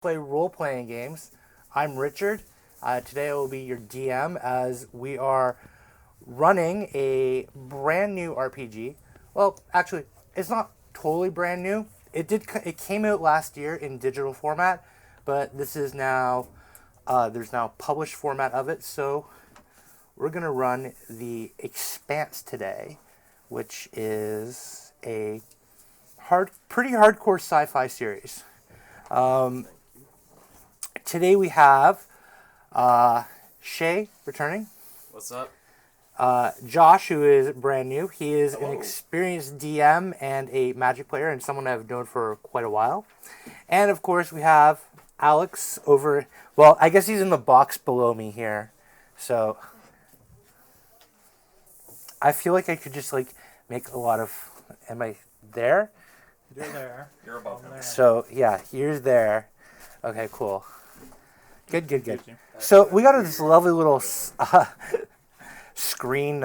Play role-playing games. I'm Richard. Today I will be your DM as we are running a brand new RPG. Well, actually, it's not totally brand new. It came out last year in digital format, but this is now there's now published format of it. So we're gonna run the Expanse today, which is a pretty hardcore sci-fi series. Today we have Shay returning. What's up? Josh, who is brand new. He is Hello. an experienced DM and a Magic player, and someone I've known for quite a while. And of course, we have Alex over. Well, I guess he's in the box below me here. So I feel like I could just make a lot of. Am I there? You're there. You're above him. So yeah, here's there. Okay, cool. Good. So we got this lovely little screen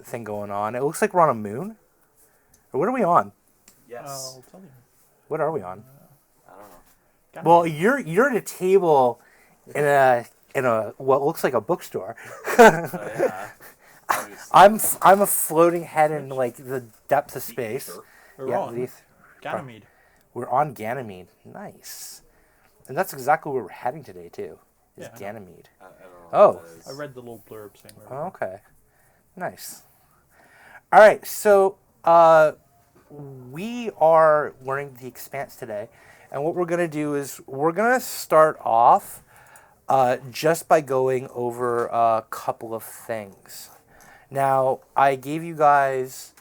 thing going on. It looks like we're on a moon. Or what are we on? Yes. I'll tell you. What are we on? I don't know. Well, you're at a table in a what looks like a bookstore. Yeah. Obviously. I'm a floating head in the depth of space. We're on Ganymede. We're on Ganymede. Nice. And that's exactly where we're heading today too. Is Yeah. Ganymede. I don't know Oh. what that is. I read the little blurb saying where Oh, okay. Nice. All right, so we are learning the Expanse today, and what we're going to do is we're going to start off just by going over a couple of things. Now, I gave you guys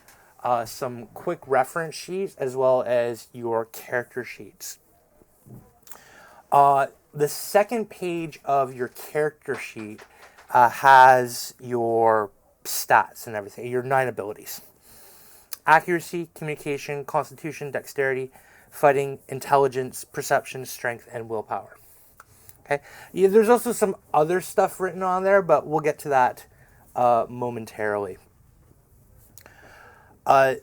some quick reference sheets as well as your character sheets. The second page of your character sheet has your stats and everything, your 9 abilities. Accuracy, communication, constitution, dexterity, fighting, intelligence, perception, strength, and willpower. Okay. Yeah, there's also some other stuff written on there, but we'll get to that momentarily.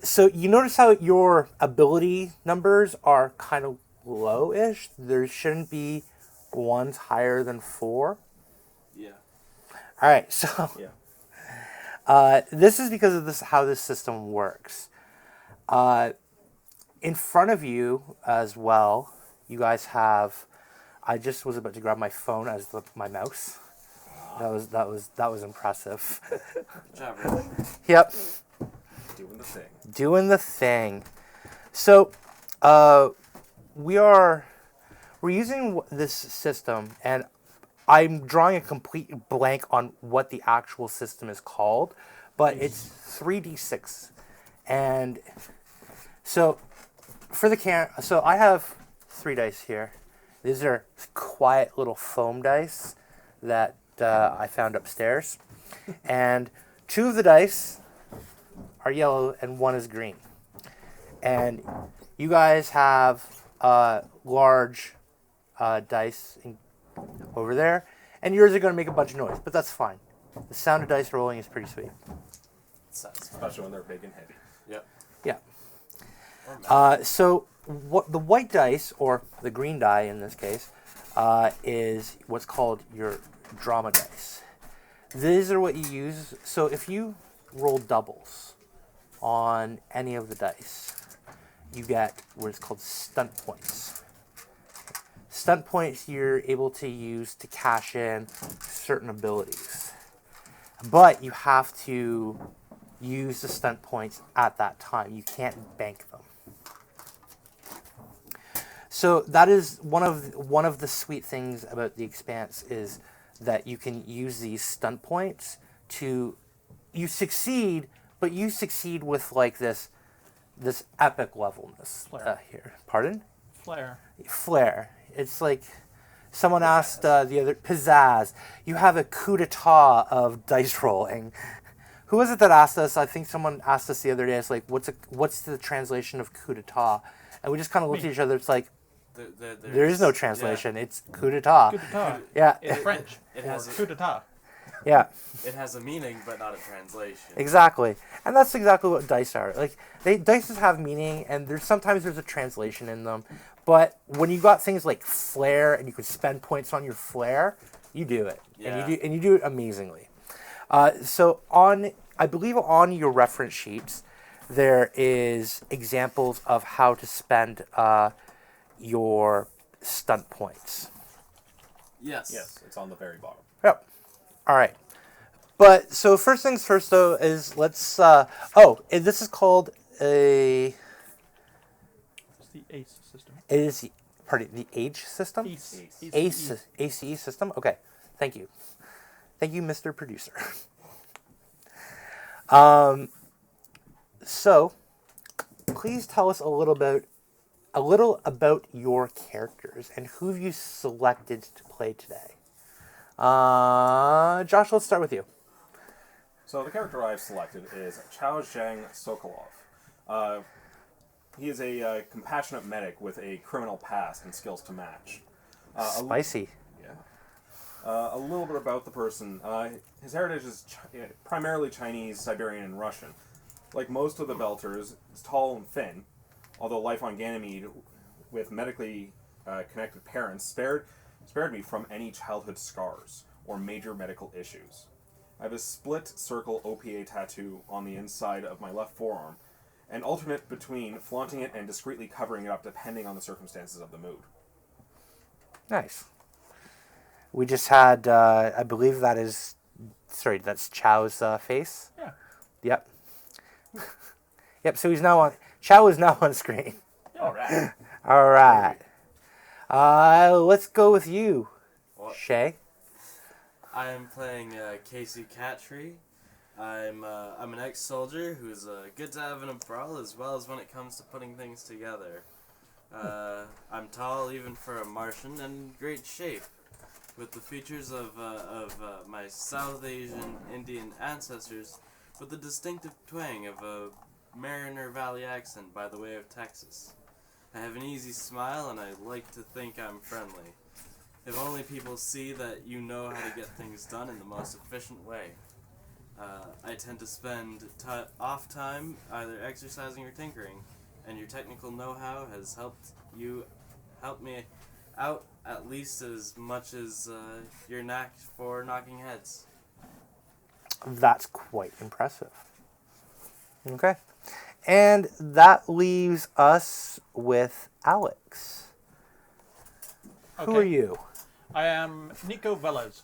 So you notice how your ability numbers are kind of low-ish. There shouldn't be ones higher than 4. Yeah. All right, so this is because of how this system works. In front of you as well, you guys have. I just was about to grab my phone as my mouse. That was impressive. Good job, Rich. Yep, Doing the thing. doing the thing. So, we're using this system, and I'm drawing a complete blank on what the actual system is called, but it's 3d6. And so for the so I have 3 dice here. These are quiet little foam dice that I found upstairs. And 2 of the dice are yellow and 1 is green. And you guys have large dice over there, and yours are going to make a bunch of noise, but that's fine. The sound of dice rolling is pretty sweet. Especially when they're big and heavy. Yep. Yeah. So what the white dice, or the green die in this case, is what's called your drama dice. These are what you use. So if you roll doubles on any of the dice, you get what is called stunt points. Stunt points you're able to use to cash in certain abilities. But you have to use the stunt points at that time. You can't bank them. So that is one of the sweet things about the Expanse is that you can use these stunt points you succeed, but you succeed with this epic levelness here. Pardon? Flair. It's like someone asked the other pizzazz. You have a coup d'etat of dice rolling. Who was it that asked us? I think someone asked us the other day. It's like, what's the translation of coup d'etat? And we just kind of looked at each other. It's like there is no translation. Yeah. It's coup d'etat. Coup d'etat. Yeah. It's French. It has coup d'etat. Yeah. It has a meaning, but not a translation. Exactly, and that's exactly what dice are. Dice have meaning, and sometimes there's a translation in them, But when you got things like flair and you could spend points on your flair, you do it. Yeah. And you do it amazingly. So I believe on your reference sheets, there is examples of how to spend your stunt points. Yes. Yes, it's on the very bottom. Yep. All right. But so first things first, though, is let's. This is called a. It's the ACE system. It is the age system. ACE system. Okay. Thank you, Mr. Producer. So, please tell us a little about your characters and who you selected to play today. Josh, let's start with you. So the character I've selected is Chao Zhang Sokolov. He is a compassionate medic with a criminal past and skills to match. Spicy. A little bit about the person. His heritage is primarily Chinese, Siberian, and Russian. Like most of the Belters, he's tall and thin, although life on Ganymede with medically connected parents spared me from any childhood scars or major medical issues. I have a split circle OPA tattoo on the inside of my left forearm, and alternate between flaunting it and discreetly covering it up depending on the circumstances of the mood. Nice. We just had, I believe that's Chao's face. Yeah. Yep. Yep, so Chao is now on screen. All right. All right. Let's go with you, Shay. I am playing Casey Cattree. I'm an ex-soldier who's good to have in a brawl as well as when it comes to putting things together. I'm tall even for a Martian and in great shape, with the features of my South Asian Indian ancestors, with the distinctive twang of a Mariner Valley accent by the way of Texas. I have an easy smile and I like to think I'm friendly. If only people see that you know how to get things done in the most efficient way. I tend to spend off time either exercising or tinkering, and your technical know-how has helped me out at least as much as your knack for knocking heads. That's quite impressive. Okay. And that leaves us with Alex. Okay. Who are you? I am Nico Velez.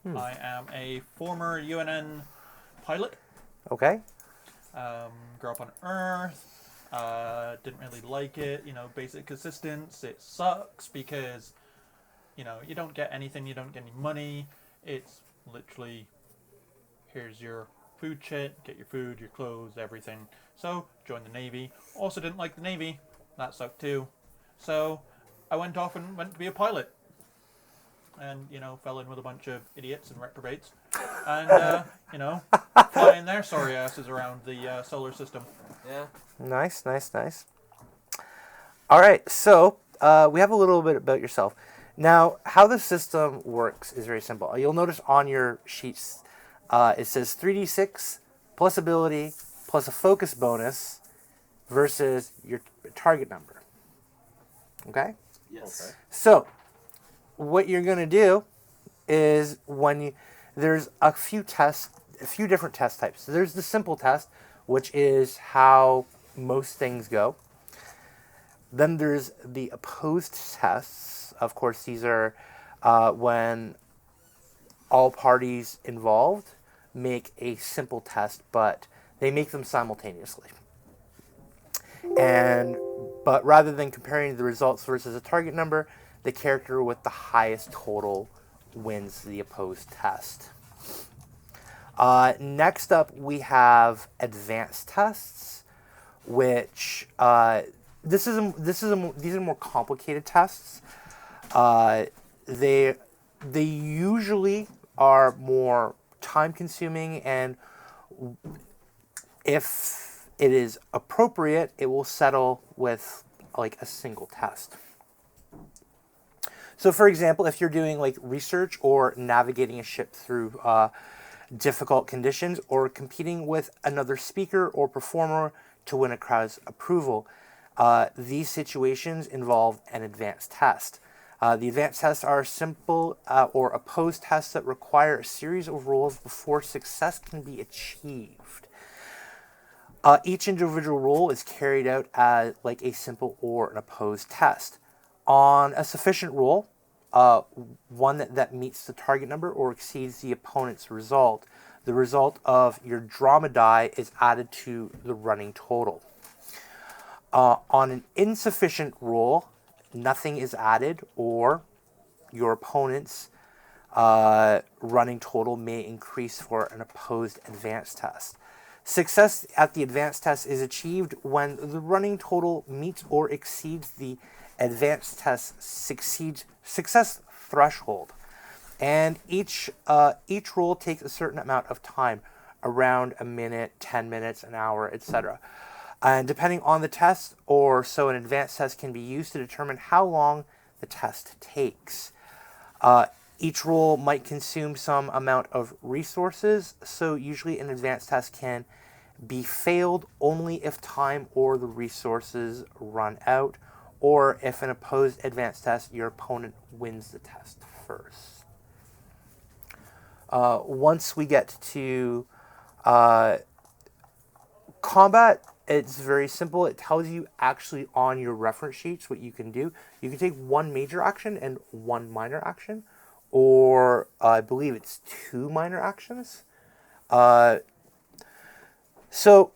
I am a former UNN pilot. Okay. Grew up on Earth. Didn't really like it. Basic assistance. It sucks because, you don't get anything. You don't get any money. It's literally, here's your food kit. Get your food, your clothes, everything. So, joined the Navy. Also didn't like the Navy. That sucked too. So, I went off and went to be a pilot. And, fell in with a bunch of idiots and reprobates. And, flying their sorry asses around the solar system. Yeah. Nice. All right, so we have a little bit about yourself. Now, how the system works is very simple. You'll notice on your sheets, it says 3d6 plus ability plus a focus bonus versus your target number. Okay? Yes. Okay. So, what you're going to do is there's a few different test types. So there's the simple test, which is how most things go. Then there's the opposed tests. Of course, these are when all parties involved make a simple test, but they make them simultaneously. But rather than comparing the results versus a target number, the character with the highest total wins the opposed test. Next up, we have advanced tests, which these are more complicated tests. They usually are more time-consuming, and if it is appropriate, it will settle with like a single test. So, for example, if you're doing like research or navigating a ship through difficult conditions or competing with another speaker or performer to win a crowd's approval, These situations involve an advanced test. The advanced tests are simple or opposed tests that require a series of rolls before success can be achieved. Each individual roll is carried out as like a simple or an opposed test. On a sufficient roll, one that meets the target number or exceeds the opponent's result, the result of your drama die is added to the running total. On an insufficient roll, nothing is added, or your opponent's running total may increase for an opposed advanced test. Success at the advanced test is achieved when the running total meets or exceeds the advanced test success threshold, and each roll takes a certain amount of time, around a minute, 10 minutes, an hour, etc. And depending on the test, or so an advanced test can be used to determine how long the test takes. Each roll might consume some amount of resources, so usually an advanced test can be failed only if time or the resources run out, or if an opposed advanced test, your opponent wins the test first. Once we get to combat, it's very simple. It tells you actually on your reference sheets what you can do. You can take one major action and one minor action, or I believe it's two minor actions. So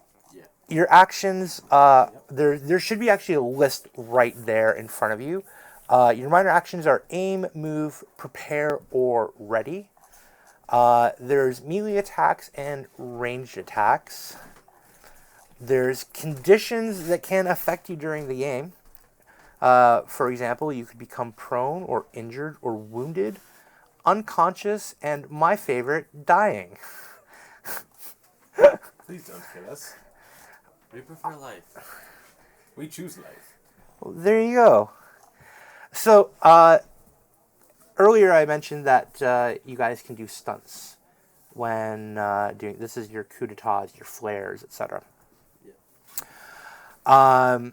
Yeah. your actions, there should be actually a list right there in front of you. Your minor actions are aim, move, prepare, or ready. There's melee attacks and ranged attacks. There's conditions that can affect you during the game. For example, you could become prone or injured or wounded, unconscious, and my favorite, dying. Please don't kill us. We prefer life. We choose life. Well, there you go. So, earlier I mentioned that you guys can do stunts when doing, this is your coup d'etats, your flares, etc. So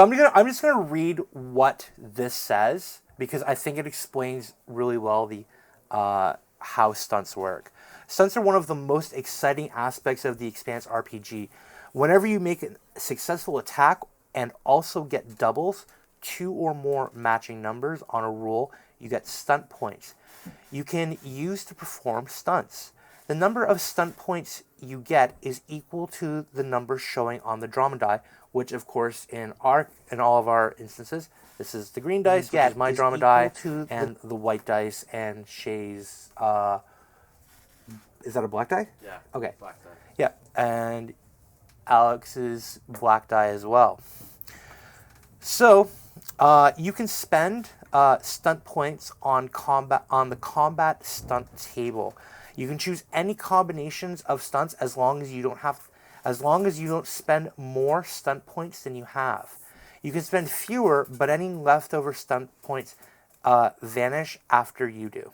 I'm just gonna read what this says because I think it explains really well the how stunts work. Stunts are one of the most exciting aspects of the Expanse RPG. Whenever you make a successful attack and also get doubles, two or more matching numbers on a roll, you get stunt points. You can use to perform stunts. The number of stunt points you get is equal to the number showing on the drama die, which of course in all of our instances, this is the green dice, which is my drama die, and the white dice and Shay's. Is that a black die? Yeah. Okay. Black die. Yeah, and Alex's black die as well. So you can spend stunt points on the combat stunt table. You can choose any combinations of stunts as long as you don't spend more stunt points than you have. You can spend fewer, but any leftover stunt points vanish after you do.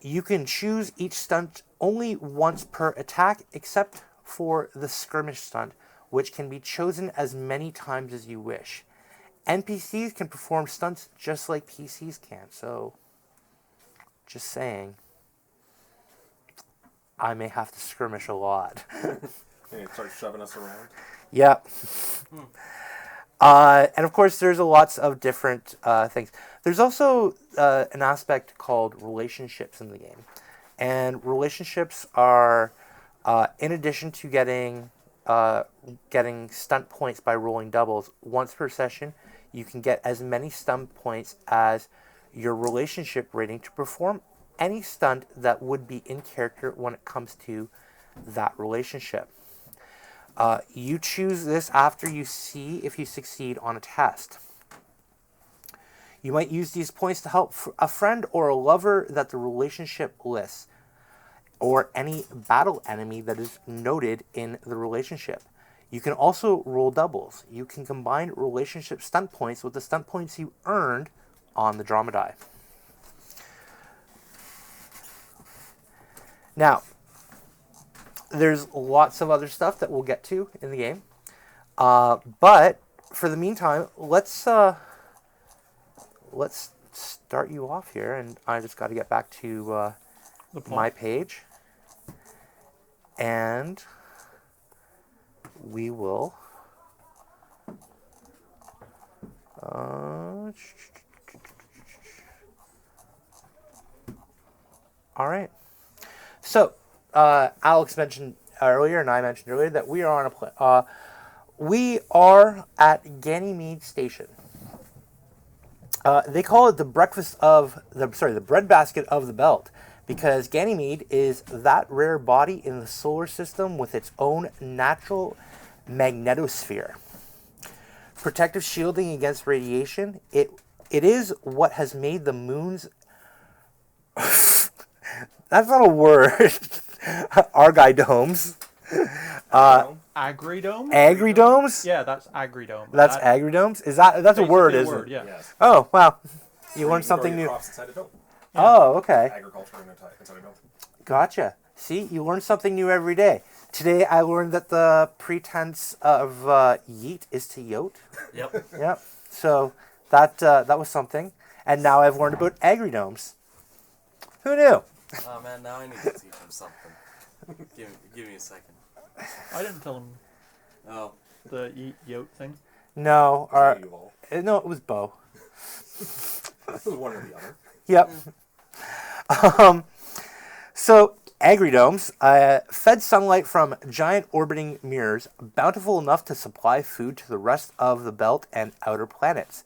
You can choose each stunt only once per attack, except for the skirmish stunt, which can be chosen as many times as you wish. NPCs can perform stunts just like PCs can, so just saying. I may have to skirmish a lot. And start shoving us around. Yep. And of course, there's lots of different things. There's also an aspect called relationships in the game. And relationships are, in addition to getting stunt points by rolling doubles, once per session, you can get as many stunt points as your relationship rating to perform any stunt that would be in character when it comes to that relationship. You choose this after you see if you succeed on a test. You might use these points to help a friend or a lover that the relationship lists, or any battle enemy that is noted in the relationship. You can also roll doubles. You can combine relationship stunt points with the stunt points you earned on the drama die. Now, there's lots of other stuff that we'll get to in the game. But for the meantime, let's start you off here, and I just got to get back to The plot. my page, and we will. All right. So, Alex mentioned earlier, and I mentioned earlier that we are on we are at Ganymede Station. They call it the the breadbasket of the belt, because Ganymede is that rare body in the solar system with its own natural magnetosphere. Protective shielding against radiation, it is what has made the moon's that's not a word. Argydomes. Agridome? Agridomes? Yeah, that's agridome. That's agridomes? Is that's a basically word, a isn't word, it? yeah. Yes. Oh, wow. You Where learned can grow something your new. crops inside a dome. Oh, okay. Agriculture inside a dome. Gotcha. See, you learn something new every day. Today I learned that the pretense of yeet is to yote. Yep. Yep. So that was something. And now I've learned about agridomes. Who knew? Oh man, now I need to teach him something. Give me a second. I didn't tell him Oh, the eat yote thing. No, Sorry, you all. no, it was Bo. It was one or the other. Yep. So, agridomes fed sunlight from giant orbiting mirrors, bountiful enough to supply food to the rest of the belt and outer planets.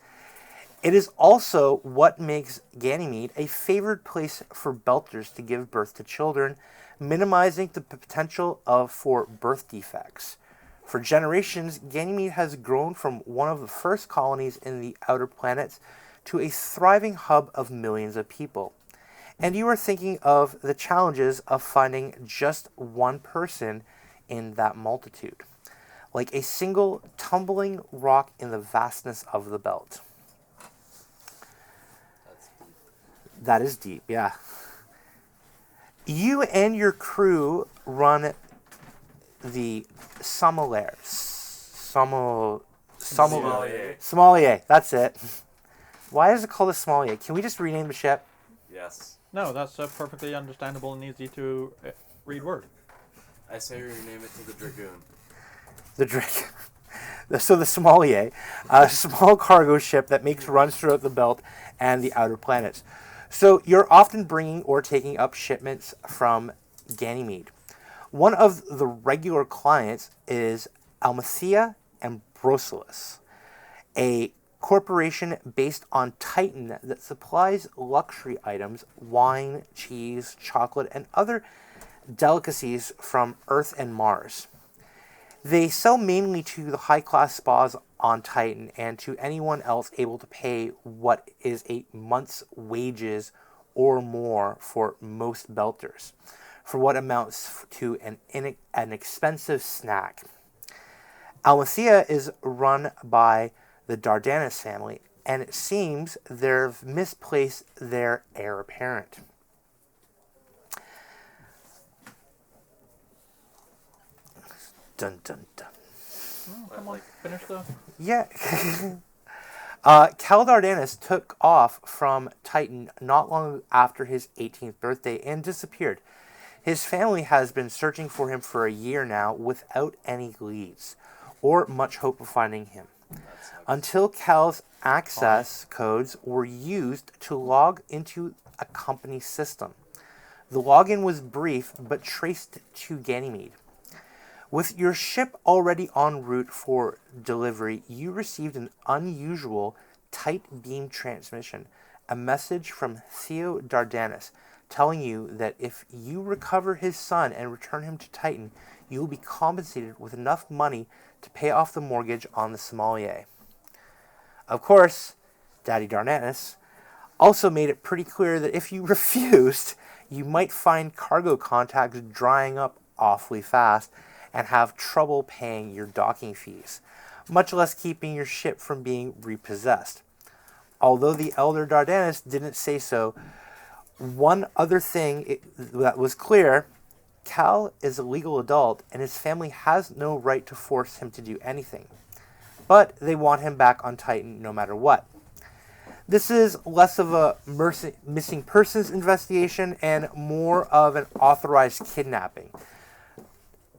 It is also what makes Ganymede a favored place for belters to give birth to children, minimizing the potential for birth defects. For generations, Ganymede has grown from one of the first colonies in the outer planets to a thriving hub of millions of people. And you are thinking of the challenges of finding just one person in that multitude, like a single tumbling rock in the vastness of the belt. that's deep. That is deep, yeah. You and your crew run the Sommelier. Sommelier, that's it. Why is it called a Sommelier? Can we just rename the ship? Yes. No, that's a perfectly understandable and easy to read word. I say we rename it to the Dragoon. The drink. So the Sommelier, a small cargo ship that makes runs throughout the belt and the outer planets. So you're often bringing or taking up shipments from Ganymede. One of the regular clients is Almathea and Broselis, a corporation based on Titan that supplies luxury items, wine, cheese, chocolate, and other delicacies from Earth and Mars. They sell mainly to the high-class spas on Titan and to anyone else able to pay what is a month's wages or more for most belters, for what amounts to an expensive snack. Almathea is run by the Dardanus family, and it seems they've misplaced their heir apparent. Dun dun dun. Oh, come on, finish the... Yeah. Cal Dardanus took off from Titan not long after his 18th birthday and disappeared. His family has been searching for him for a year now without any leads or much hope of finding him. Until Cal's access codes were used to log into a company system. The login was brief but traced to Ganymede. With your ship already en route for delivery, you received an unusual tight beam transmission, a message from Theo Dardanus telling you that if you recover his son and return him to Titan, you will be compensated with enough money to pay off the mortgage on the Sommelier. Of course, Daddy Dardanus also made it pretty clear that if you refused, you might find cargo contacts drying up awfully fast and have trouble paying your docking fees, much less keeping your ship from being repossessed. Although the elder Dardanus didn't say so, one other thing that was clear, Cal is a legal adult and his family has no right to force him to do anything. But they want him back on Titan no matter what. This is less of a missing persons investigation and more of an authorized kidnapping.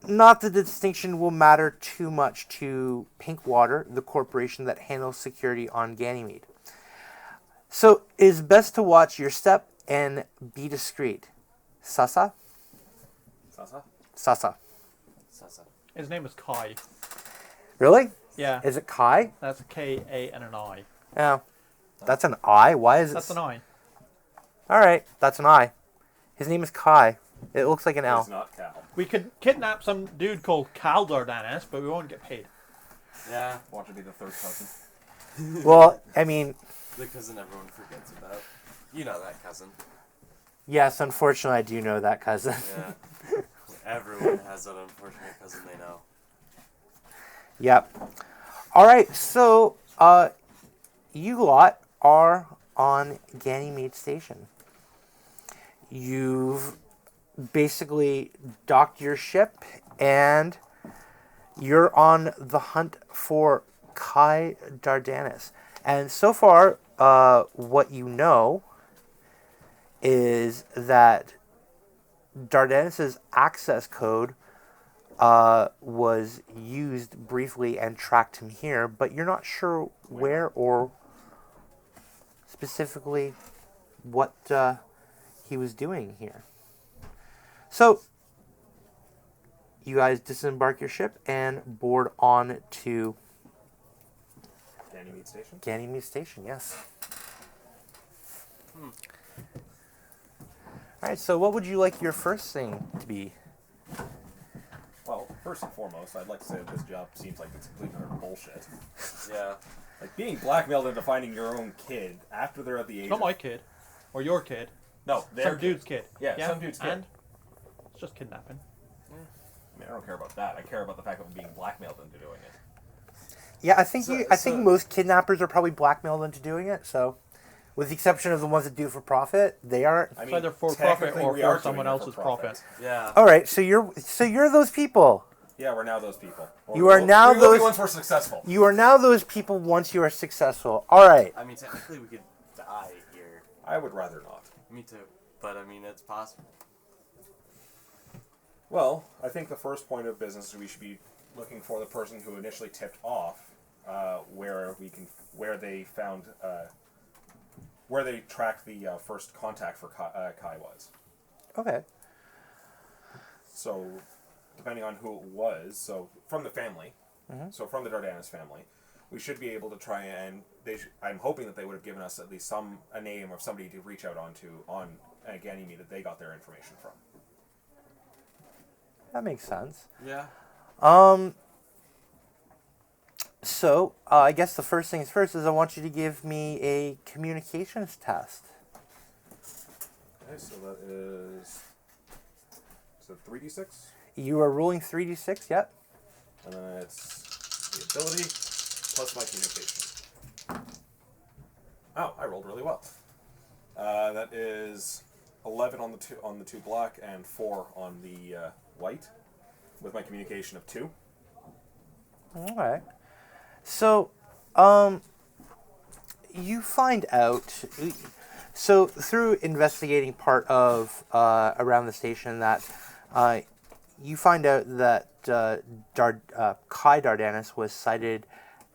Not that the distinction will matter too much to Pinkwater, the corporation that handles security on Ganymede. So it is best to watch your step and be discreet. Sasa? Sasa? Sasa. Sasa. His name is Kai. Really? Yeah, Is it Kai? that's a K-A and an I. Yeah. That's an I? Why is it? That's an I. Alright, that's an I. His name is Kai. It looks like an It's L. not Cal. We could kidnap some dude called Cal Dardanus, but we won't get paid. Yeah, Watch it be the third cousin. Well, I mean, the cousin everyone forgets about. You know that cousin. yes, unfortunately, I do know that cousin. Yeah. Everyone has that unfortunate cousin they know. Yep. Alright, so, you lot are on Ganymede Station. You've basically docked your ship and you're on the hunt for Kai Dardanus. And so far, what you know is that Dardanus' access code was used briefly and tracked him here, but you're not sure where or specifically what he was doing here. So, you guys disembark your ship and board on to Ganymede Station? Ganymede Station, yes. Alright, so what would you like your first thing to be? Well, first and foremost, I'd like to say that this job seems like it's complete and utter bullshit. Yeah. Like, being blackmailed into finding your own kid after they're at the age It's not of... my kid. Or your kid. No, their Some dude's kid. Yeah, some dude's kid. And it's just kidnapping. I mean, I don't care about that. I care about the fact of being blackmailed into doing it. Yeah, I think So- I think most kidnappers are probably blackmailed into doing it, so with the exception of the ones that do it for profit, they aren't. I It's mean, either for profit technically or we for are doing someone it for else's profit. Yeah. Alright, so you're those people. Yeah, we're now those people. You are now we will be those- once we're successful. You are now those people once you are successful. Alright. I mean, technically we could die here. I would rather not. Me too. But I mean, it's possible. Well, I think the first point of business is we should be looking for the person who initially tipped off where they tracked the first contact for Kai was. Okay. So, depending on who it was, so from the family, so from the Dardanus family, we should be able to try and I'm hoping that they would have given us at least a name of somebody to reach out on Ganymede that they got their information from. That makes sense. Yeah. So, I guess the first things first is I want you to give me a communications test. Okay, so that is 3d6, You are rolling 3d6, yep. and then it's the ability plus my communication. Oh, I rolled really well. That is 11 on the two black and 4 on the white, with my communication of 2. Alright. So, you find out, so through investigating part of around the station that you find out that Kai Dardanus was sighted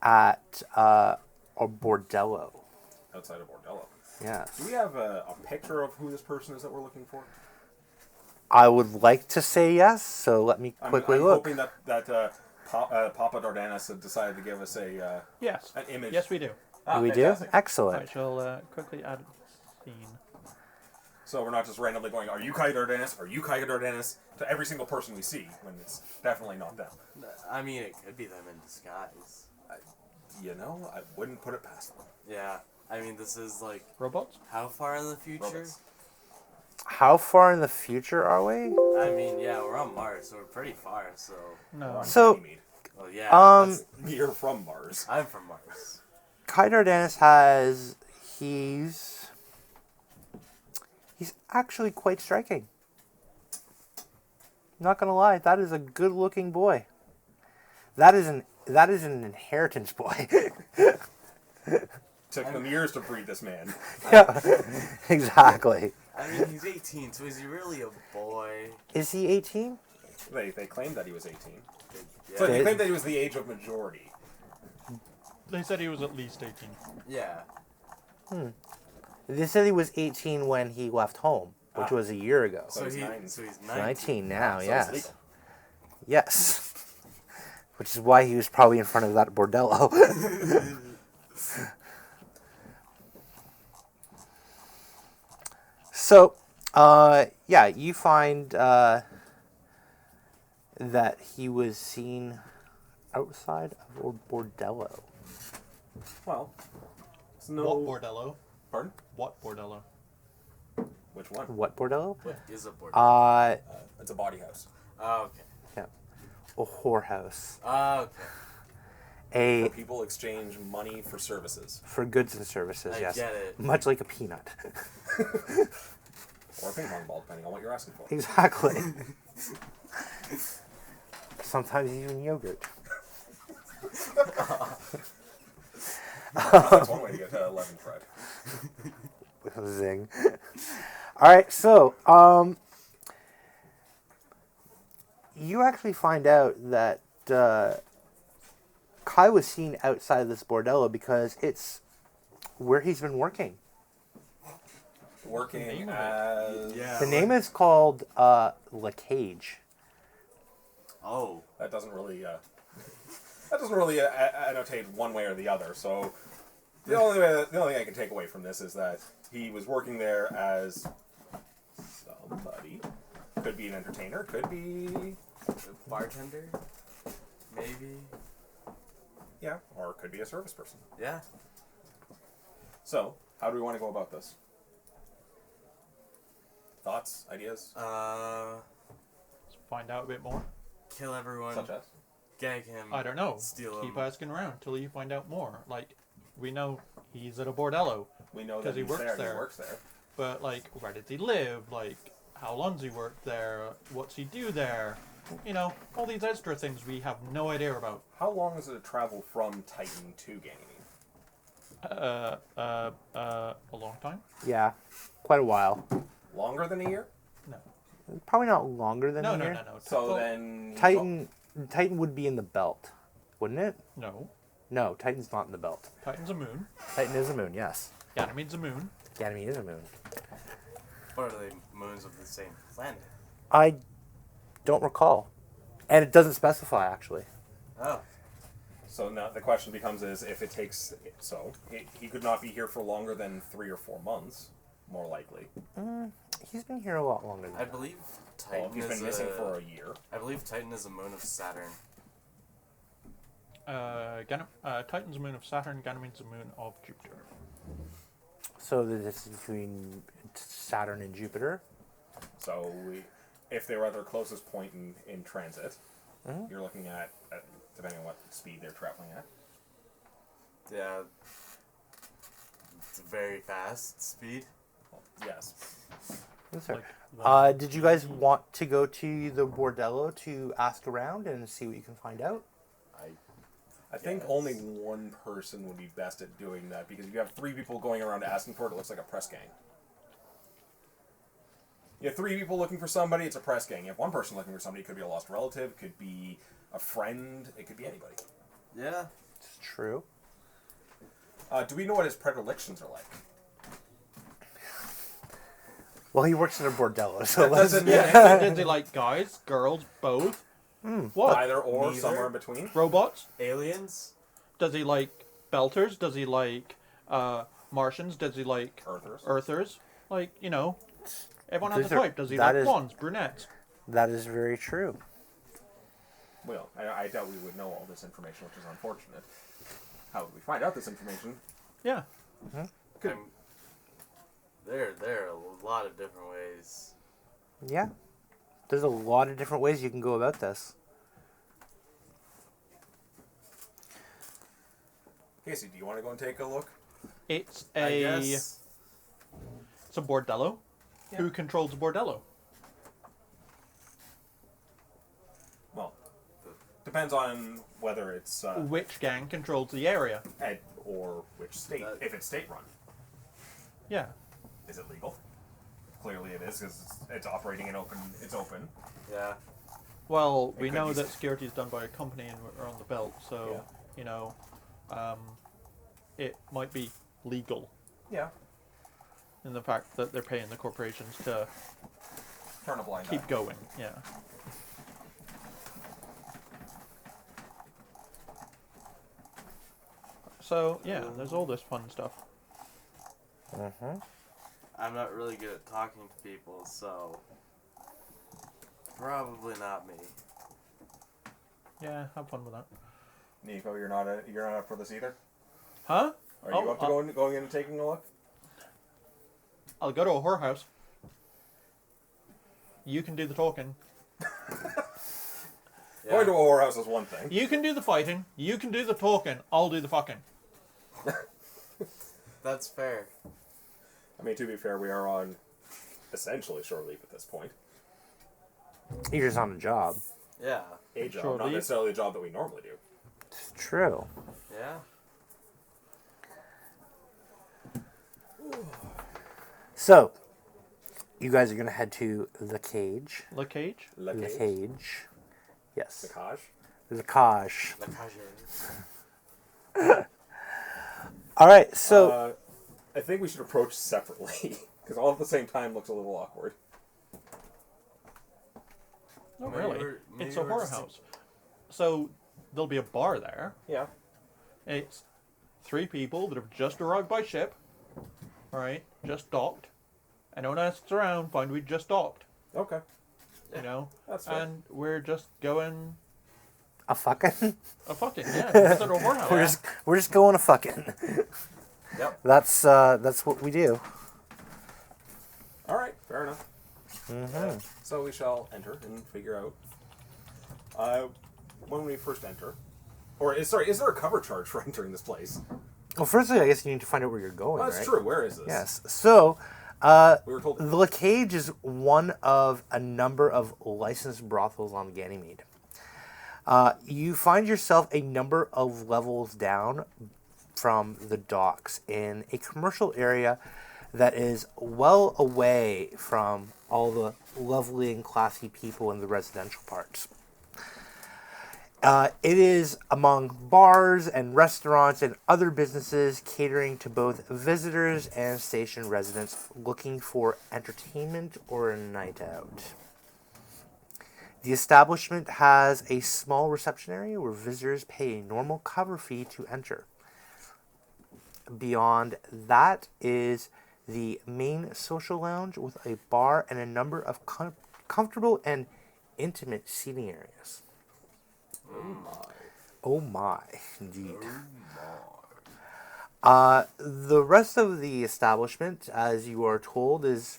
at a bordello. Outside of Bordello. Yes. Do we have a picture of who this person is that we're looking for? I would like to say yes, so let me I'm quickly look. hoping that Papa Dardanus had decided to give us Yes. an image. Yes, we do. We fantastic. do? Excellent. I shall quickly add scene. So we're not just randomly going, are you Kai Dardanus? Are you Kai Dardanus? To every single person we see, when it's definitely not them. I mean, it could be them in disguise. You know, I wouldn't put it past them. Yeah. I mean, this is like, Robots? how far in the future? Robots. How far in the future are we? I mean, yeah, we're on Mars, so we're pretty far, so... No. On So- Ganymede. Well, yeah. Um, You're from Mars. I'm from Mars. Kai Dardanus has... He's actually quite striking. Not gonna lie, that is a good-looking boy. That is an inheritance boy. Took them years to breed this man. Yeah, exactly. I mean, he's 18, so is he really a boy? Is he 18? They claimed that he was 18. Yeah. So they claimed that he was the age of majority. They said he was at least 18. Yeah. They said he was 18 when he left home, which was a year ago. So he's 19. So he's 19 now, So it's yes. legal. Yes. Which is why he was probably in front of that bordello. So, yeah, you find that he was seen outside of a bordello. Well, it's no. What bordello? Pardon? What bordello? Which one? What bordello? What is a board? It's a body house. Oh, okay. A whorehouse. Oh, okay. A People exchange money for services. for goods and services, I yes. get it. Much like a peanut. Or a ping pong ball, depending on what you're asking for. Exactly. Sometimes even yogurt. That's one way to get 11 thread. Zing. All right, so you actually find out that Kai was seen outside of this bordello because it's where he's been working. Working Name of it. as... Yeah. The name is called La Cage. Oh. That doesn't really annotate one way or the other. So the only thing I can take away from this is that he was working there as somebody. Could be an entertainer. Could be Bartender? Maybe? yeah, or it could be a service person. Yeah. So how do we want to go about this? Thoughts, ideas, Let's find out a bit more. Kill everyone. such as? Gag him. I don't know. Steal Keep him. asking around till you find out more. Like, we know he's at a bordello, We know 'Cause that he he's works there. there. He works there. but like, where did he live? Like, how long's he worked there? What's he do there? You know, all these extra things we have no idea about. How long is it to travel from Titan to Ganymede? A long time? Yeah, quite a while. Longer than a year? No. Probably not longer than No, a no, year. no, no. So Well, then... Titan would be in the belt, wouldn't it? No. No, Titan's not in the belt. Titan's a moon. Titan is a moon, yes. Ganymede's a moon. Ganymede is a moon. What are they? Moons of the same planet? I don't recall. And it doesn't specify, actually. Oh. So now the question becomes is if it takes... So, he could not be here for longer than 3 or 4 months, more likely. He's been here a lot longer than I that. believe Well, Titan he's is been missing a... for a year. I believe Titan is a moon of Saturn. Titan's a moon of Saturn. Ganymede's a moon of Jupiter. So the distance between Saturn and Jupiter. So if they were at their closest point in transit, Mhm. you're looking at, depending on what speed they're traveling at. Yeah. It's very fast speed. Yes. Yes, sir. Like, one- Did you guys want to go to the bordello to ask around and see what you can find out? I think Yes. only one person would be best at doing that because if you have 3 people going around asking for it, it looks like a press gang. You have 3 people looking for somebody, it's a press gang. You have 1 person looking for somebody, it could be a lost relative, it could be a friend, it could be anybody. Yeah. It's true. Do we know what his predilections are like? Well, he works at a bordello, so That let's... doesn't mean Did they like guys, girls, both? What? either or, Neither. somewhere in between. Robots? Aliens? Does he like belters? Does he like Martians? Does he like Earthers. Earthers? Like, you know, everyone has These a are- type. Does he that like is- blondes, brunettes? That is very true. Well, I doubt we would know all this information, which is unfortunate. How would we find out this information? Yeah. Good. There are a lot of different ways. Yeah. There's a lot of different ways you can go about this. Casey, do you want to go and take a look? It's I a guess. it's a bordello. Yeah. Who controls a bordello? Depends on whether it's Which gang controls the area? or which state. If it's state run, Yeah. is it legal? Clearly, it is because it's operating in open. It's open. Yeah. Well, It we could know be that security is done by a company and we're on the belt, so, Yeah. you know, it might be legal Yeah. in the fact that they're paying the corporations to Turn a blind keep eye. going. Yeah. So, yeah, there's all this fun stuff. Mm-hmm. I'm not really good at talking to people, so probably not me. Yeah, have fun with that. Nico, you're not up for this either. Huh? Are you up to going in and taking a look? I'll go to a whorehouse. You can do the talking. Yeah. Going to a whorehouse is one thing. You can do the fighting. You can do the talking. I'll do the fucking. That's fair. I mean, to be fair, we are on essentially shore leave at this point. You're just on a job. Yeah. A job, Shore not leave? necessarily a job that we normally do. It's true. Yeah. So, you guys are going to head to the cage. The cage? Le The cage. cage. Yes. The cage. The cage. The casual. All right, so I think we should approach separately because all at the same time looks a little awkward. No, Maybe really. maybe It's a we're just- whorehouse. So, there'll be a bar there. Yeah. It's 3 people that have just arrived by ship. Right? Just docked. Anyone asks around, find we just docked. Okay. You know? That's fair. And we're just going a fucking. a fucking, yeah. It's a whorehouse. We're just going a fucking. Yep. That's what we do. All right. Fair enough. Mm-hmm. So we shall enter and figure out when we first enter. Is there a cover charge for entering this place? Well, firstly, I guess you need to find out where you're going. Well, that's right? true. Where is this? Yes. So, We were told. the Cage is one of a number of licensed brothels on Ganymede. You find yourself a number of levels down from the docks in a commercial area that is well away from all the lovely and classy people in the residential parts. It is among bars and restaurants and other businesses catering to both visitors and station residents looking for entertainment or a night out. The establishment has a small reception area where visitors pay a normal cover fee to enter. Beyond that is the main social lounge with a bar and a number of comfortable and intimate seating areas. Oh my. Oh my, indeed. Oh The rest of the establishment, as you are told, is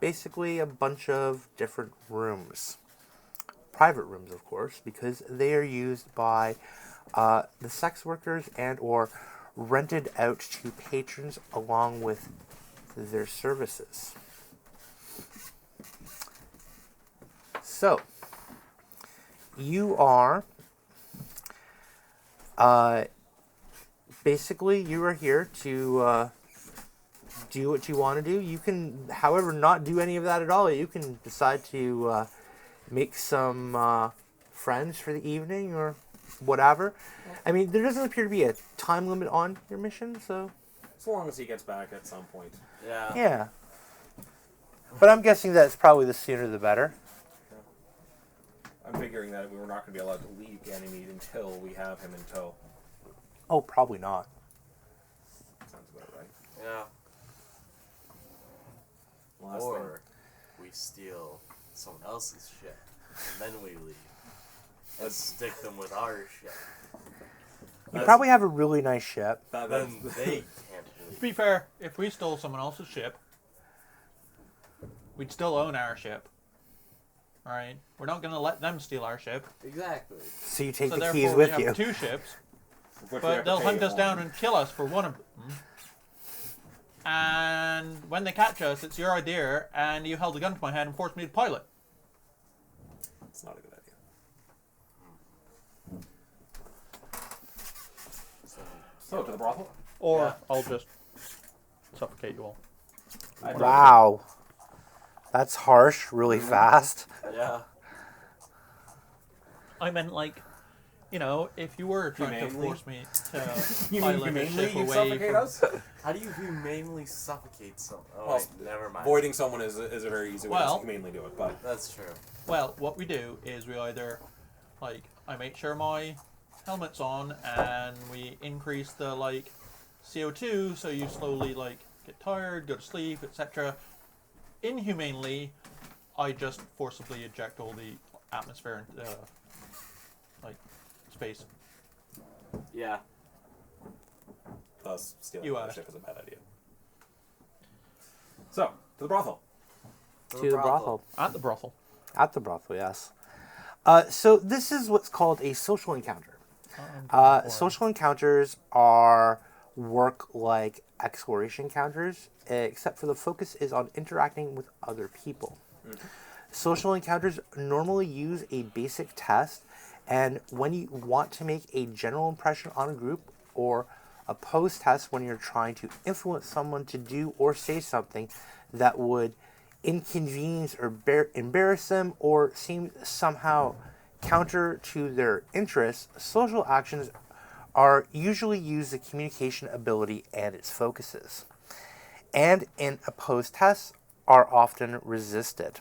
basically a bunch of different rooms. Private rooms, of course, because they are used by the sex workers and or rented out to patrons along with their services. So, you are basically you are here to do what you want to do. You can, however, not do any of that at all. You can decide to make some friends for the evening or whatever. I mean, there doesn't appear to be a time limit on your mission, so As long as he gets back at some point. Yeah. yeah. But I'm guessing that it's probably the sooner the better. I'm figuring that we were not going to be allowed to leave Ganymede until we have him in tow. Oh, probably not. Sounds about right. Yeah. Last Or we steal someone else's ship and then we leave. Let's stick them with our ship. You probably have a really nice ship. thing. Then they can't To leave. be fair, if we stole someone else's ship, we'd still own our ship. Alright? We're not going to let them steal our ship. Exactly. So you take So the therefore keys we with have you. 2 ships, Which we have but to they'll pay hunt us one. down and kill us for one of them. And when they catch us, it's your idea, and you held a gun to my head and forced me to pilot. It's not a good idea. So, to the brothel? Or Yeah. I'll just suffocate you all. Wow. That's harsh, really fast. Yeah. I meant like, if you were trying to Humanely? force me to You mean pilot a humanely ship you away suffocate from... us? How do you humanely suffocate someone? Oh, Well, wait, never mind. Voiding someone is a very easy way Well- to humanely do it, but... That's true. Well, what we do is we either, I make sure my helmet's on and we increase the, CO2 so you slowly, get tired, go to sleep, etc. Inhumanely, I just forcibly eject all the atmosphere into, space. Yeah. Thus, stealing You the asked. ship is a bad idea. So, to the brothel. To the brothel. At the brothel. At the brothel, yes. So this is what's called a social encounter. Social encounters work like exploration encounters, except for the focus is on interacting with other people. Social encounters normally use a basic test, and when you want to make a general impression on a group, or a pose test when you're trying to influence someone to do or say something that would inconvenience or embarrass them or seem somehow counter to their interests, social actions are usually used the communication ability and its focuses, and in opposed tests are often resisted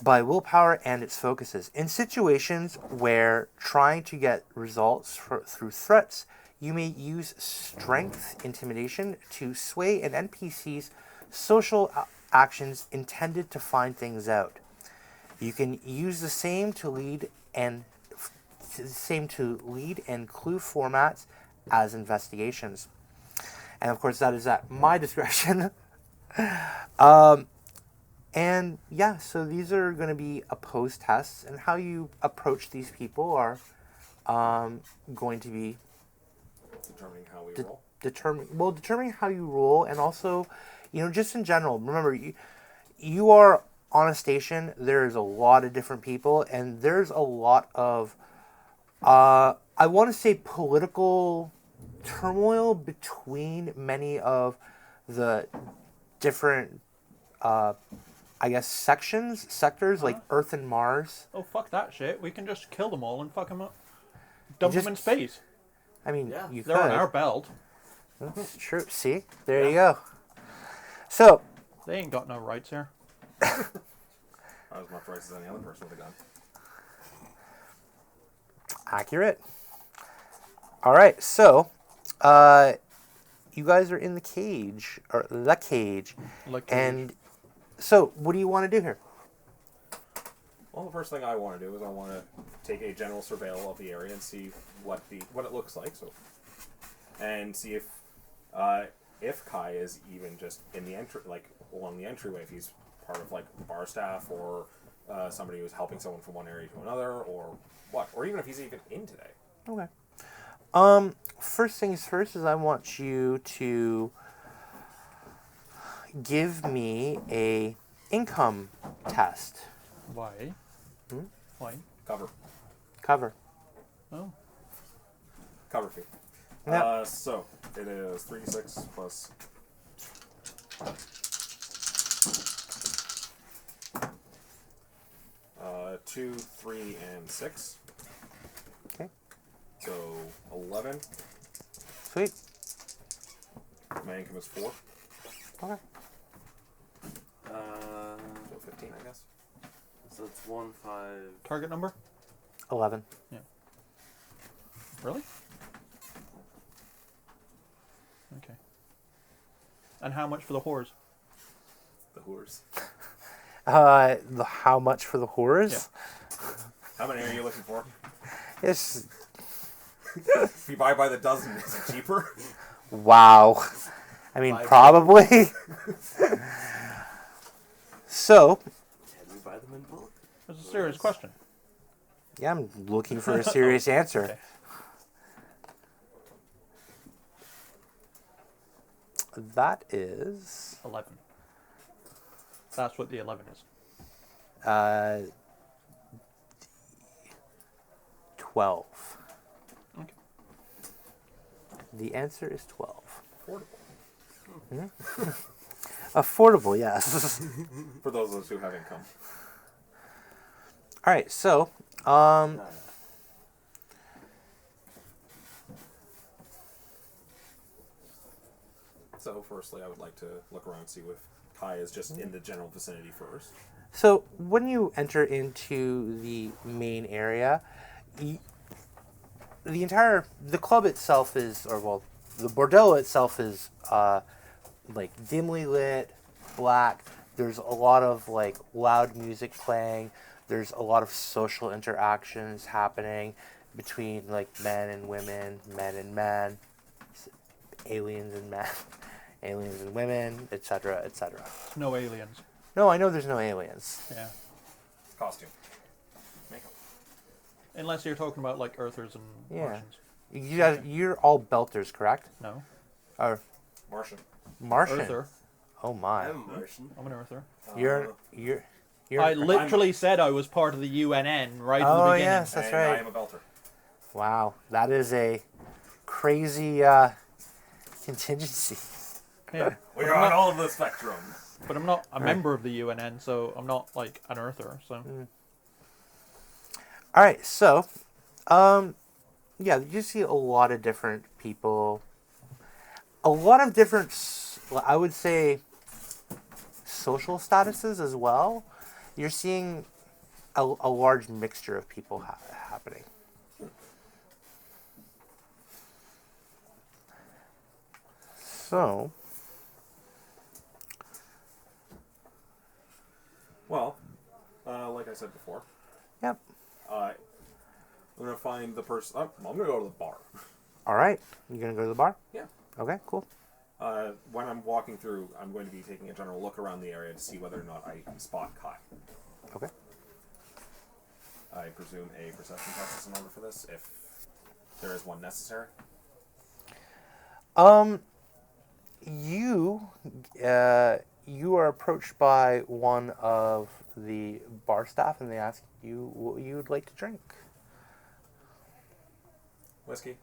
by willpower and its focuses. In situations where trying to get results through threats, you may use strength intimidation to sway an NPC's social actions intended to find things out. You can use the same to lead and clue formats as investigations. And of course, that is at my discretion. And yeah, so these are going to be opposed tests, and how you approach these people are going to be Determining how we roll. determining how you roll, and also, just in general. Remember, you are on a station. There's a lot of different people, and there's a lot of I want to say political turmoil between many of the different sectors, like Earth and Mars. Oh, fuck that shit. We can just kill them all and fuck them up. Dump Just- them in space. I mean, Yeah. you They're on could. our belt. That's true. See? There you go. So, They ain't got no rights here. Not as much rights as any other person with a gun. accurate. All right, so, you guys are in the cage, or the cage. And so, what do you want to do here? Well, the first thing I want to do is I want to take a general surveil of the area and see what it looks like. So, and see if Kai is even just in the along the entryway, if he's part of the bar staff or somebody who's helping someone from one area to another, or what, or even if he's even in today. Okay. First things first is I want you to give me a income test. Why? Why? Cover. Oh. Cover fee. Yep. So it is 3d6 plus. Two, 3, and 6. Okay. So 11. Sweet. My income is 4. Okay. So 15, I guess. So it's 1, 5. Target number? 11. Really? Okay. And how much for the whores? The whores. How much for the whores? How many are you looking for? It's If you buy by the dozen, is it cheaper? wow. I mean, probably. So, Can we buy them in bulk? That's a serious question. yeah, I'm looking for a serious answer. Okay. That is 11. That's what the 11 is. 12. Okay. The answer is 12. Affordable. Affordable, yes. For those of us who have income. All right, so No. So, firstly, I would like to look around and see if Kai is just in the general vicinity first. So when you enter into the main area, the club itself is, or well, the bordello itself is like dimly lit, black. There's a lot of like loud music playing. There's a lot of social interactions happening between like men and women, men and men, aliens and men, aliens and women, etc., etc. No aliens. No, I know there's no aliens. Yeah. Costume. Makeup. Unless you're talking about like Earthers and Yeah. Martians. You guys, you're all belters, correct? No. Or Martian. Martian? Earther. Oh my! I'm a Martian. I'm an Earther. You're. I literally said I was part of the UNN right at the Oh beginning. yes, that's and right. I am a belter. Wow, that is a crazy contingency. Yeah. We are on all of the spectrum. But I'm not a member of the UNN, so I'm not like an Earther. So All right, so, yeah, you see a lot of different people, a lot of different, I would say, social statuses as well. You're seeing a large mixture of people happening. So, Well, like I said before, yep. I'm going to find the person... Oh, I'm going to go to the bar. All right, you gonna go to the bar? Yeah. Okay, cool. When I'm walking through, I'm going to be taking a general look around the area to see whether or not I spot Kai. Okay. I presume a perception test is in order for this, if there is one necessary. You are approached by one of the bar staff, and they ask you what you would like to drink. Whiskey.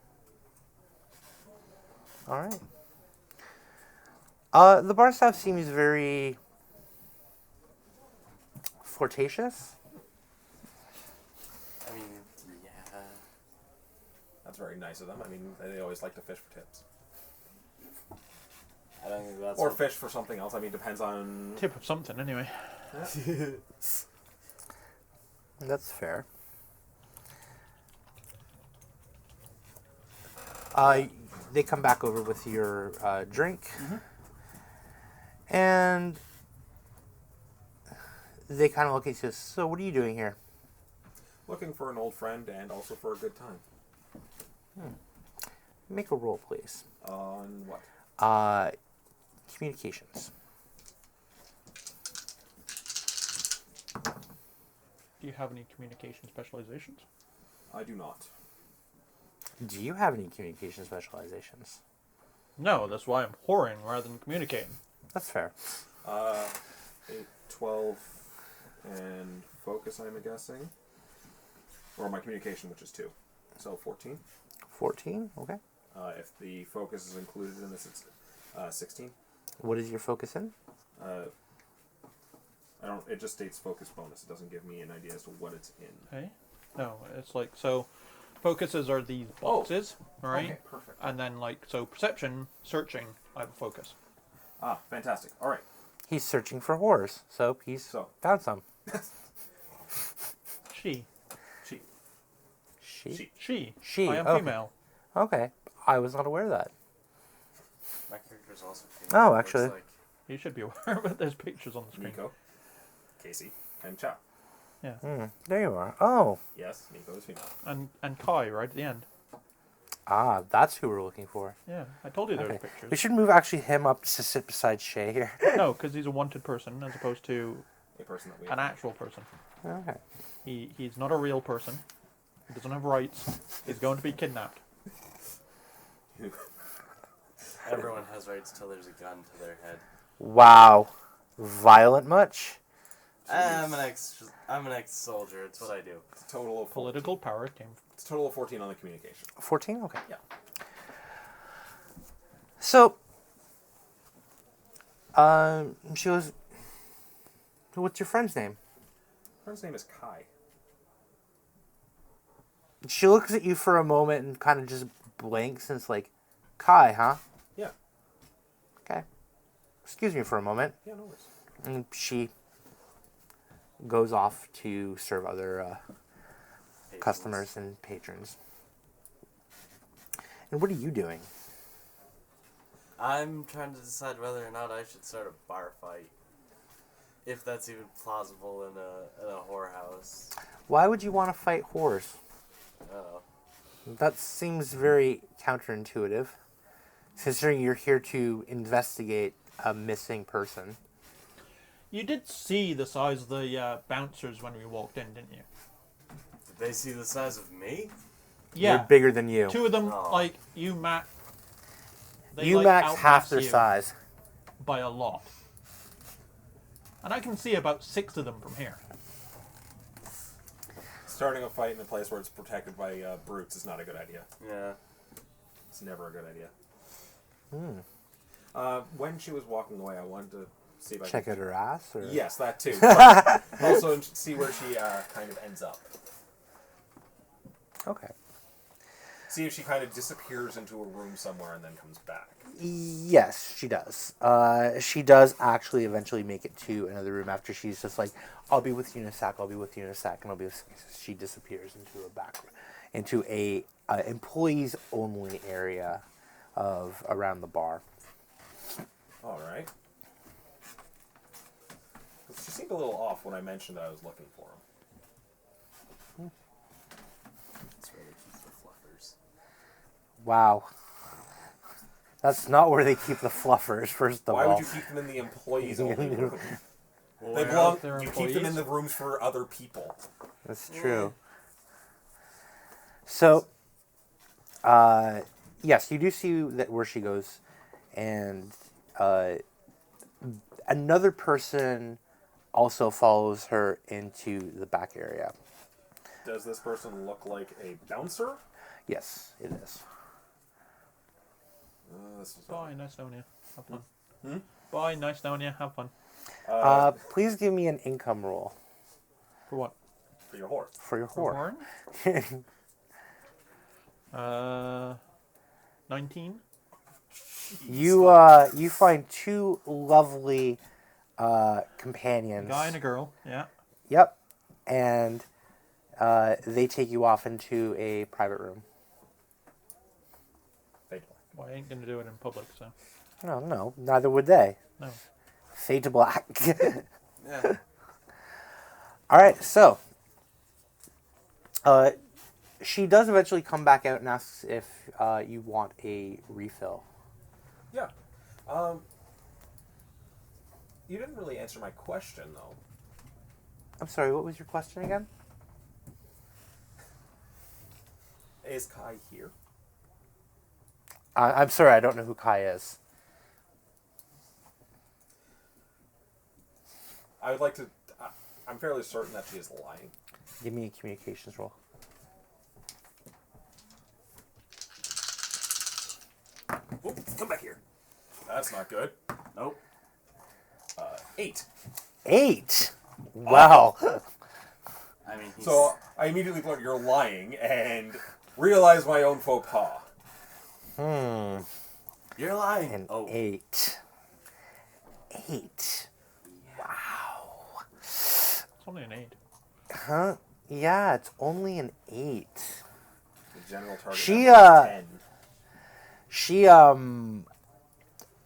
All right. The bar staff seems very flirtatious. I mean, yeah. That's very nice of them. I mean, they always like to fish for tips. I don't think that's Or what- fish for something else. I mean, depends on... tip of something anyway. That's fair. They come back over with your drink, and they kind of look at you. So, what are you doing here? Looking for an old friend and also for a good time. Make a roll, please. On what? Communications. Do you have any communication specializations? I do not. Do you have any communication specializations? No, that's why I'm whoring rather than communicating. That's fair. 8, 12, and focus, I'm guessing. Or my communication, which is 2. So 14. 14, okay. If the focus is included in this, it's 16. What is your focus in? I don't. It just states focus bonus. It doesn't give me an idea as to what it's in. Hey? No, it's like, so focuses are these boxes, right? Okay, perfect. And then like, so perception, searching, I have a focus. Ah, fantastic. All right. He's searching for horrors, so he's found some. She. She. She? She. I am okay. female. Okay. I was not aware of that. My character's also female. Oh, It looks actually. like- You should be aware, but there's pictures on the screen. Nico, Casey, and Chow. Yeah. There you are. Oh. Yes, Nico is female. And Kai right at the end. Ah, that's who we're looking for. Yeah, I told you there Okay. were pictures. We should move actually him up to sit beside Shay here. No, because he's a wanted person as opposed to A person that we. an actual person. Okay. He's not a real person. He doesn't have rights. He's going to be kidnapped. Everyone has rights till there's a gun to their head. Wow. Violent much? I'm an ex-soldier. It's what I do. It's a total of Political power came. It's a total of 14 on the communication. 14? Okay. Yeah. So, she goes, "What's your friend's name?" Friend's name is Kai. She looks at you for a moment and kind of just blinks and it's like, "Kai, huh? Yeah. Okay. Excuse me for a moment." Yeah, no worries. And she goes off to serve other customers and patrons. And what are you doing? I'm trying to decide whether or not I should start a bar fight. If that's even plausible in a whorehouse. Why would you want to fight whores? Oh. That seems very counterintuitive, considering you're here to investigate a missing person. You did see the size of the bouncers when we walked in, didn't you? Did they see the size of me? They're bigger than you. Two of them, Oh. like, they, UMAC's half outlast their you size. by a lot. And I can see about 6 of them from here. Starting a fight in a place where it's protected by brutes is not a good idea. Yeah. It's never a good idea. When she was walking away, I wanted to see if I Check out her ass? Or? Yes, that too. But also see where she kind of ends up. Okay. See if she kind of disappears into a room somewhere and then comes back. Yes, she does. She does actually eventually make it to another room after she's just like, "I'll be with you in a sec. I'll be with you in a sec," and she disappears into a employees only area of around the bar. All right. She seemed a little off when I mentioned that I was looking for him. That's where they keep the fluffers. Wow. That's not where they keep the fluffers, first of Why all. would you keep them in the employees only room? Well, They where belong. else- They're You keep them in employees? the rooms for other people. That's true. So, yes, you do see that where she goes, and another person also follows her into the back area. Does this person look like a bouncer? Yes, it is. This is Bye, nice knowing you. Have fun. Hmm? Bye, nice knowing you. Have fun. Please give me an income roll For what? for your whore. for your For whore. horn? 19. You find two lovely companions. A guy and a girl. Yeah. Yep, and they take you off into a private room. Thank you. Well, I ain't gonna do it in public, so No, neither would they. no. Fade to black. Yeah. All right, so she does eventually come back out and asks if you want a refill. Yeah. You didn't really answer my question, though. I'm sorry, what was your question again? Is Kai here? I'm sorry, I don't know who Kai is. I would like to... I'm fairly certain that she is lying. Give me a communications roll. Oop, come back here. That's not good. Nope. 8. 8. Wow. I mean, he's... So I immediately thought you're lying and realized my own faux pas. You're lying. An Oh. 8. 8. Wow. It's only an 8. Huh? Yeah, it's only an 8. The general target She, number is 10. She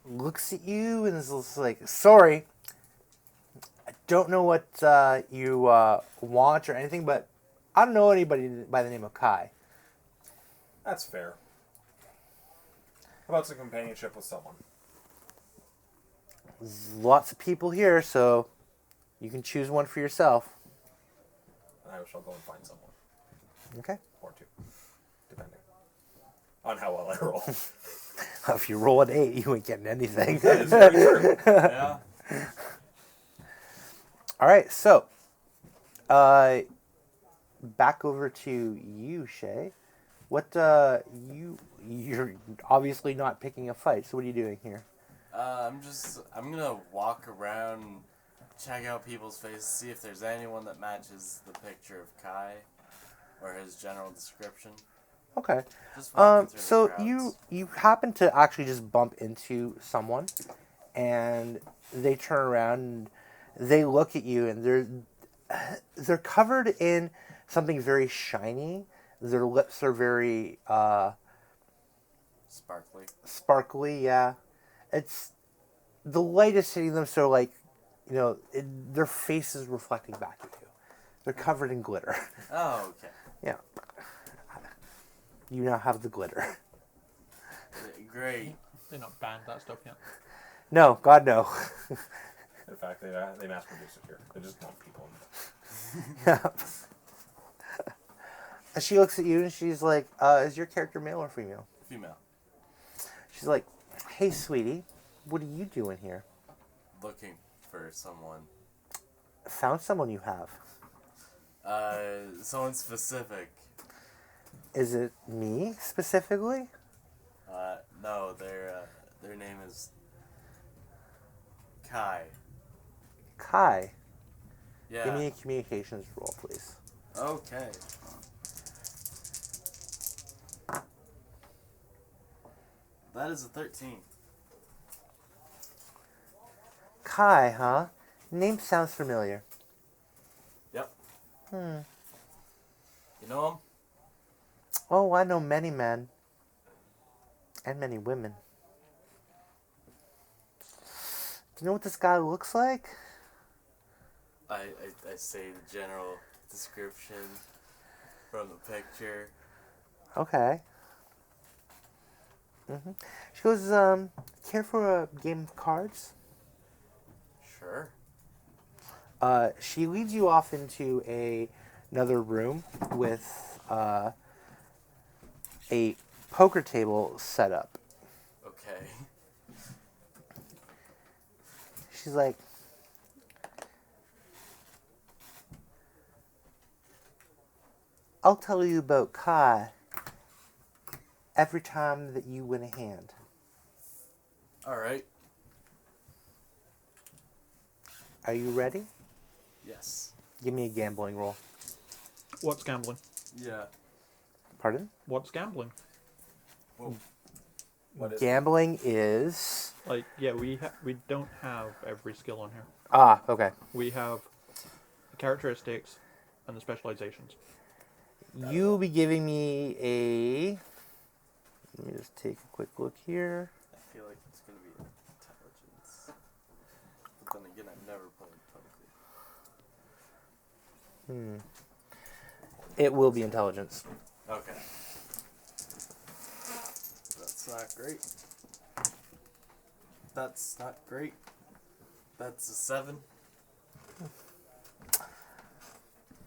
looks at you and is just like, "Sorry, I don't know what you want or anything, but I don't know anybody by the name of Kai." That's fair. How about some companionship with someone? There's lots of people here, so you can choose one for yourself. I shall go and find someone. Okay. Or two. Depending. On how well I roll. If you roll an 8, you ain't getting anything. That is very true. Yeah. All right, so back over to you, Shay. What you're obviously not picking a fight. So what are you doing here? I'm gonna walk around, check out people's faces, see if there's anyone that matches the picture of Kai, or his general description. Okay. Just walking through the So crowds. you happen to actually just bump into someone, and they turn around and they look at you, and they're covered in something very shiny. Their lips are very Sparkly. sparkly. Yeah, it's the light is hitting them, so like, their face is reflecting back at you. They're covered in glitter. Oh, okay. Yeah. You now have the glitter. Great. They're not banned that stuff yet. No, God no. In fact, they mass produce it here. They just dump people in Yeah. And she looks at you and she's like, is your character male or female? Female. She's like, hey, sweetie, what are you doing here? Looking for someone. Found someone you have. Someone specific. Is it me specifically? No, their name is Kai. Kai. Yeah. Give me a communications roll, please. Okay. That is a 13. Kai, huh? Name sounds familiar. Yep. Hmm. You know him? Oh, I know many men. And many women. Do you know what this guy looks like? I say the general description from the picture. Okay. She goes, care for a game of cards? Sure. She leads you off into another room with a poker table set up. Okay. She's like, I'll tell you about Kai every time that you win a hand. Alright. Are you ready? Yes. Give me a gambling roll. What's gambling? Yeah. Pardon? What's gambling? Well, What is Gambling is... Like, yeah, we don't have every skill on here. Ah, okay. We have the characteristics and the specializations. You'll be giving me a... Let me just take a quick look here. I feel like it's going to be intelligence. But then again, I've never played poker. It will be intelligence. Okay. That's not great. That's not great. That's a 7.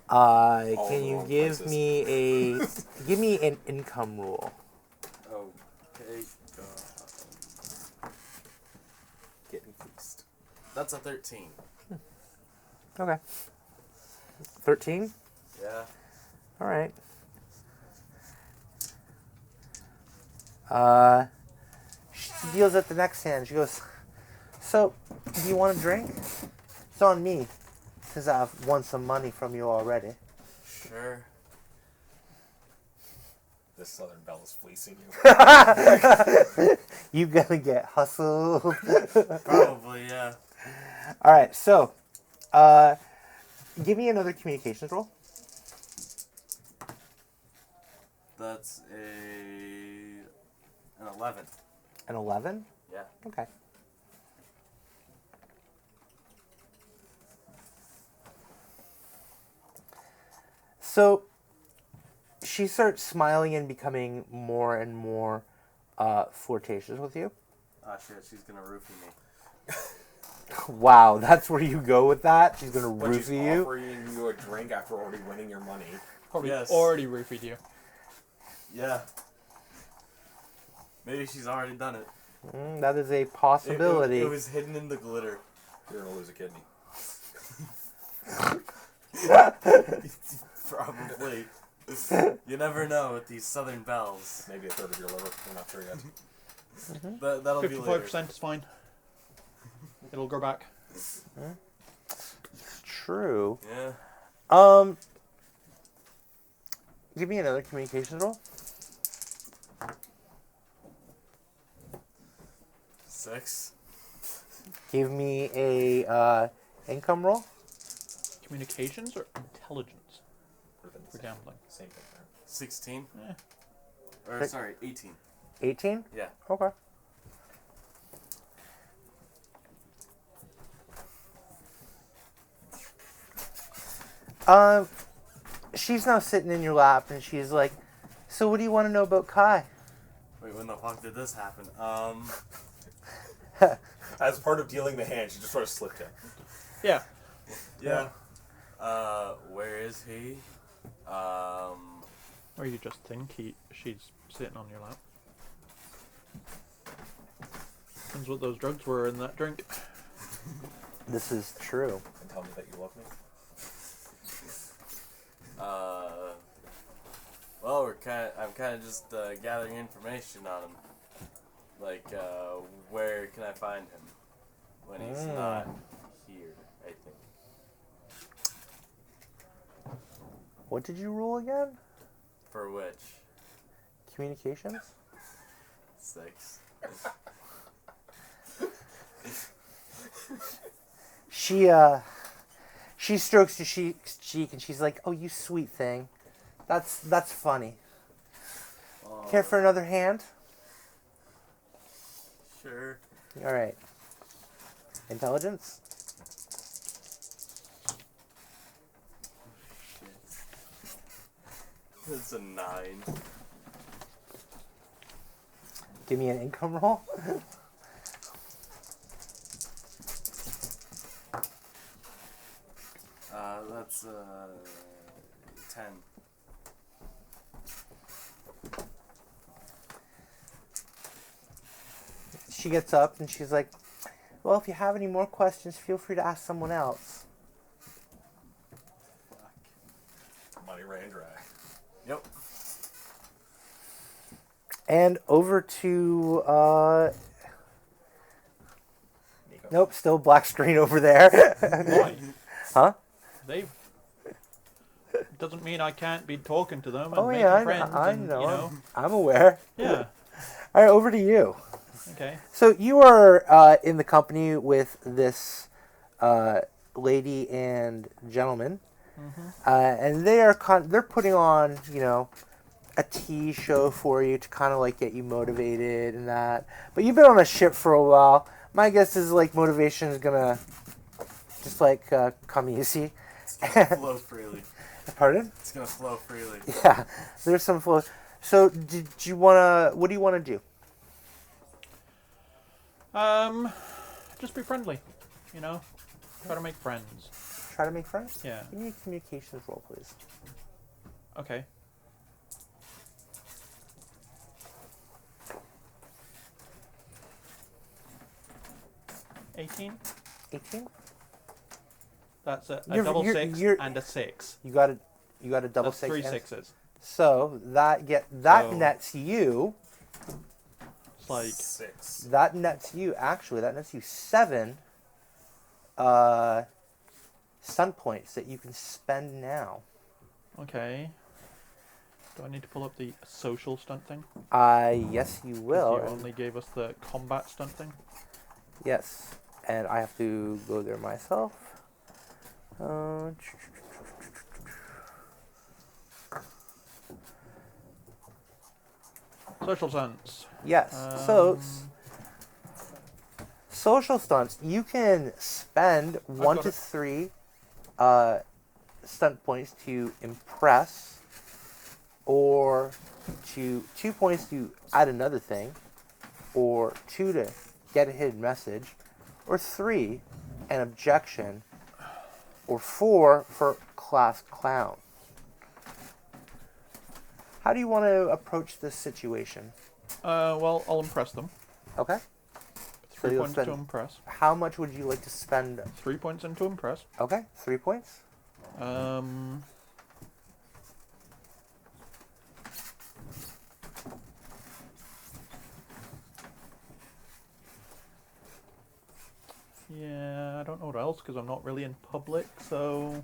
All Can the you wrong give places. me give me an income rule? Okay. Getting fixed. That's a 13. Okay. 13? Yeah. All right. She deals at the next hand. She goes, so, do you want a drink? It's on me, since I've won some money from you already. Sure. This Southern Belle is fleecing you. You gonna get hustled. Probably, yeah. All right, so, give me another communications roll. That's an 11. An 11? Yeah. Okay. So, she starts smiling and becoming more and more flirtatious with you. Ah, shit, she's gonna roofie me. Wow, that's where you go with that? She's gonna But she's roofie you? offering you a drink after already winning your money. Probably Yes. already roofied you. Yeah. Maybe she's already done it. That is a possibility. It was hidden in the glitter. You're gonna lose a kidney. Probably. You never know with these southern bells. Maybe a third of your liver. We're not sure yet. That'll be later. 55% is fine. It'll grow back. True. Yeah. Give me another communications roll. 6. Give me a income roll. Communications or intelligence for gambling? Same thing. Right? 16. Eh. Or sorry, 18. 18? Yeah. Okay. She's now sitting in your lap, and she's like, "So, what do you want to know about Kai?" Wait, when the fuck did this happen? As part of dealing the hand, she just sort of slipped him. Yeah. Yeah. Where is he? Or you just think she's sitting on your lap. Depends what those drugs were in that drink. This is true. And tell me that you love me. Well, I'm kind of just gathering information on him. Like, where can I find him when he's not here, I think. What did you roll again? For which? Communications? 6. She strokes your cheek and she's like, "Oh, you sweet thing. That's funny. Care for another hand?" Sure. All right. Intelligence? It's a 9. Give me an income roll. That's 10. She gets up and she's like, "Well, if you have any more questions, feel free to ask someone else." Money ran dry. Yep. And over to Nico. nope, still black screen over there. Why? Huh? They've. Doesn't mean I can't be talking to them and Oh making yeah, friends. I and, know. You know. I'm aware. Yeah. All right, over to you. Okay. So you are in the company with this lady and gentleman, and they are they're putting on, you know, a tea show for you to kind of like get you motivated and that. But you've been on a ship for a while. My guess is like motivation is gonna just like come easy. It's gonna flow freely. Pardon? It's gonna flow freely. Yeah, there's some flow. So did you wanna? What do you want to do? Just be friendly. You know, try to make friends. Try to make friends? Yeah. Give me a communications roll, please. Okay. $18. 18? That's a You're- double you're- 6 you're- and a 6. You got a double That's six. 3 and- sixes. So that So- nets you. It's like 6. That nets you 7 stunt points that you can spend now. okay. Do I need to pull up the social stunt thing? Yes, you 'Cause will. You only gave us the combat stunt thing. Yes, and I have to go there myself. Social stunts. Yes. So Um, social stunts, you can spend 1 got to it. 3 stunt points to impress, or 2 points to add another thing, or 2 to get a hidden message, or 3 an objection, or 4 for class clown. How do you want to approach this situation? well, I'll impress them. Okay. 3 you'll points spend- to impress. How much would you like to spend? 3 points into impress. Okay, 3 points. Yeah, I don't know what else because I'm not really in public, so